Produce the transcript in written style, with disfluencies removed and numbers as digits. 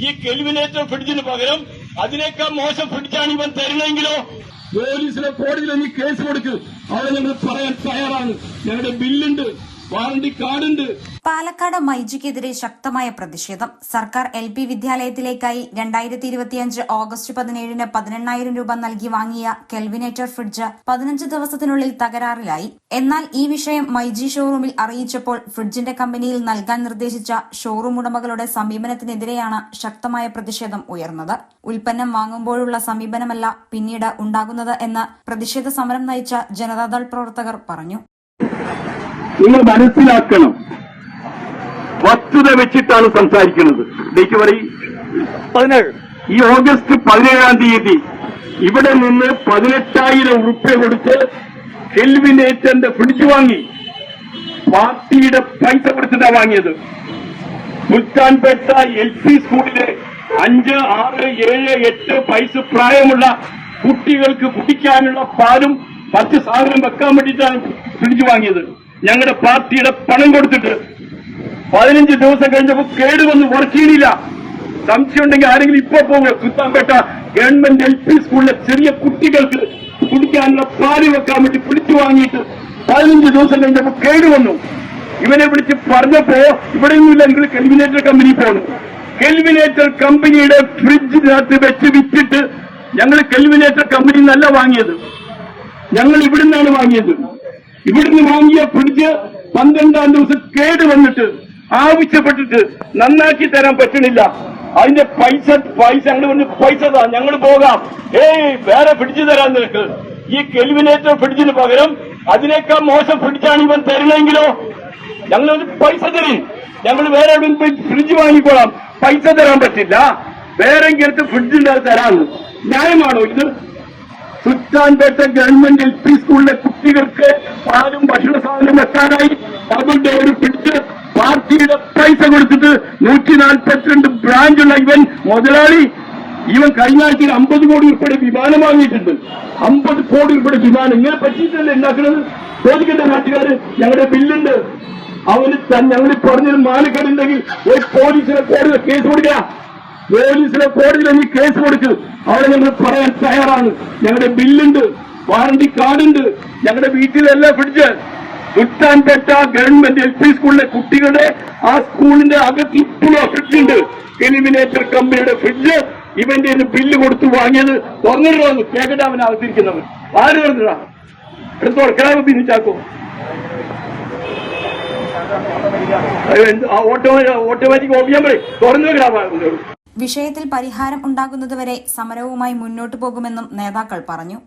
ഈ കെൽവിനേറ്റർ ഫ്രിഡ്ജിന് പകരം അതിനേക്കാൾ മോശം ഫ്രിഡ്ജാണ് ഇവൻ തരുന്നെങ്കിലോ? പോലീസിലെ കോടതിയിൽ നീ കേസ് കൊടുക്ക്. അവിടെ ഞങ്ങൾ പറയാൻ തയ്യാറാണ്. ഞങ്ങളുടെ ബില്ലുണ്ട്, വാറണ്ടി കാർഡുണ്ട്. പാലക്കാട് മൈജിക്കെതിരെ ശക്തമായ പ്രതിഷേധം. സർക്കാർ LP വിദ്യാലയത്തിലേക്കായി 2025 ഓഗസ്റ്റ് 17-ന് 18,000 രൂപ നൽകി വാങ്ങിയ കെൽവിനേറ്റർ ഫ്രിഡ്ജ് 15 ദിവസത്തിനുള്ളിൽ തകരാറിലായി. എന്നാൽ ഈ വിഷയം മൈജി ഷോറൂമിൽ അറിയിച്ചപ്പോൾ ഫ്രിഡ്ജിന്റെ കമ്പനിയിൽ നൽകാൻ നിർദ്ദേശിച്ച ഷോറൂം ഉടമകളുടെ സമീപനത്തിനെതിരെയാണ് ശക്തമായ പ്രതിഷേധം ഉയർന്നത്. ഉൽപ്പന്നം വാങ്ങുമ്പോഴുള്ള സമീപനമല്ല പിന്നീട് ഉണ്ടാകുന്നത് എന്ന് പ്രതിഷേധ സമരം നയിച്ച ജനതാദൾ പ്രവർത്തകർ പറഞ്ഞു. നിങ്ങൾ മനസ്സിലാക്കണം, വസ്തുത വെച്ചിട്ടാണ് സംസാരിക്കുന്നത്. ഡേറ്റ് പറയും. 17 ഈ ഓഗസ്റ്റ് 17-ാം തീയതി ഇവിടെ നിന്ന് 18,000 റുപ്യ കൊടുത്ത് കെൽവിനേറ്ററിന്റെ ഫ്രിഡ്ജ് വാങ്ങി. പാർട്ടിയുടെ പൈസ കൊടുത്തിട്ടാണ് വാങ്ങിയത്. സുൽത്താൻപേട്ട LP സ്കൂളിലെ 5, 6, 7, 8 വയസ്സ് പ്രായമുള്ള കുട്ടികൾക്ക് കുടിക്കാനുള്ള പാലും മറ്റ് സാധനം വെക്കാൻ വേണ്ടിയിട്ടാണ് ഫ്രിഡ്ജ് വാങ്ങിയത്. ഞങ്ങളുടെ പാർട്ടിയുടെ പണം കൊടുത്തിട്ട് 15 ദിവസം കഴിഞ്ഞപ്പോൾ കേടുവന്ന് വർക്ക് ചെയ്യണില്ല. സംശയം ഉണ്ടെങ്കിൽ ആരെങ്കിലും ഇപ്പൊ പോകുക. സുൽത്താൻപേട്ട ഗവൺമെന്റ് LP സ്കൂളിലെ ചെറിയ കുട്ടികൾക്ക് കുടിക്കാനുള്ള പാല് വെക്കാൻ വേണ്ടി പിടിച്ചു വാങ്ങിയിട്ട് 15 ദിവസം കഴിഞ്ഞപ്പോൾ കേടുവന്നു. ഇവനെ വിളിച്ച് പറഞ്ഞപ്പോ ഇവിടെയൊന്നുമില്ല, നിങ്ങൾ കെൽവിനേറ്റർ കമ്പനി പോകണം. കെൽവിനേറ്റർ കമ്പനിയുടെ ഫ്രിഡ്ജിനകത്ത് വെച്ച് വിറ്റിട്ട് ഞങ്ങൾ കെൽവിനേറ്റർ കമ്പനി നല്ല വാങ്ങിയത്, ഞങ്ങൾ ഇവിടുന്നാണ് വാങ്ങിയത്. ഇവിടുന്ന് വാങ്ങിയ ഫ്രിഡ്ജ് 12-ാം ദിവസം കേട് വന്നിട്ട് ആവശ്യപ്പെട്ടിട്ട് നന്നാക്കി തരാൻ പറ്റണില്ല. അതിന്റെ പൈസ ഞങ്ങൾ പറഞ്ഞ് പൈസ താ, ഞങ്ങൾ പോകാം. വേറെ ഫ്രിഡ്ജ് തരാൻ നിനക്ക്. ഈ കെൽവിനേറ്റർ ഫ്രിഡ്ജിന് പകരം അതിനേക്കാൾ മോശം ഫ്രിഡ്ജാണ് ഇവൻ തരുന്നെങ്കിലോ? ഞങ്ങൾ പൈസ തരും, ഞങ്ങൾ വേറെ എവിടെയും പോയി ഫ്രിഡ്ജ് വാങ്ങിക്കോളാം. പൈസ തരാൻ പറ്റില്ല, വേറെ എങ്കിലും ഫ്രിഡ്ജ് ഉണ്ടാക്കി തരാമെന്ന്. ന്യായമാണോ ഇത്? സുൽത്താൻപേട്ട ഗവൺമെന്റ് LP സ്കൂളിലെ കുട്ടികൾക്ക് പാലും ഭക്ഷണ സാധനം വെക്കാനായി അവരുടെ ഒരു ഫ്രിഡ്ജ് പാർട്ടിയുടെ പൈസ കൊടുത്തിട്ട് 142 ബ്രാഞ്ചുള്ള ഇവൻ മുതലാളി, ഇവൻ കഴിഞ്ഞ ആഴ്ചയിൽ 50 കോടി ഉൾപ്പെടെ വിമാനം വാങ്ങിയിട്ടുണ്ട്. 50 കോടി ഉൾപ്പെടെ വിമാനം. ഇങ്ങനെ പറ്റിയിട്ടല്ലേ ഉണ്ടാക്കുന്നത്? ചോദിക്കട്ടെ നാട്ടുകാര്. ഞങ്ങളുടെ ബില്ലുണ്ട്. അവന് ഞങ്ങൾ പറഞ്ഞൊരു മാനക്കേടുണ്ടെങ്കിൽ ഒരു പോലീസിനെ കോടതി കേസ് കൊടുക്കുക. പോലീസിലെ കോടതിയിൽ നീ കേസ് കൊടുക്ക്. അവിടെ ഞങ്ങൾ പറയാൻ തയ്യാറാണ്. ഞങ്ങളുടെ ബില്ലുണ്ട്, വാറണ്ടി കാർഡുണ്ട്. ഞങ്ങളുടെ വീട്ടിലല്ല ഫ്രിഡ്ജ്. സുൽത്താൻപേട്ട ഗവൺമെന്റ് LP സ്കൂളിലെ കുട്ടികളുടെ ആ സ്കൂളിന്റെ അകത്ത് ഇപ്പോഴും ഫ്രിഡ്ജുണ്ട്. കെൽവിനേറ്റർ കമ്പനിയുടെ ഫ്രിഡ്ജ് ഇവന്റെ ബില്ല് കൊടുത്ത് വാങ്ങിയത് തുറന്നിടാന്ന് കേക്കട്ടെ. അവൻ അകത്തിരിക്കുന്നവൻ ആര് തുറന്നിടാ? എടുത്തോളെ കിടാവ് പിന്നിച്ചാക്കോ. ഓട്ടോമാറ്റിക് ഓഫിയാൻ പറയും. തുറന്നു കിടാവ്. വിഷയത്തിൽ പരിഹാരം ഉണ്ടാകുന്നതുവരെ സമരവുമായി മുന്നോട്ടു പോകുമെന്നും നേതാക്കൾ പറഞ്ഞു.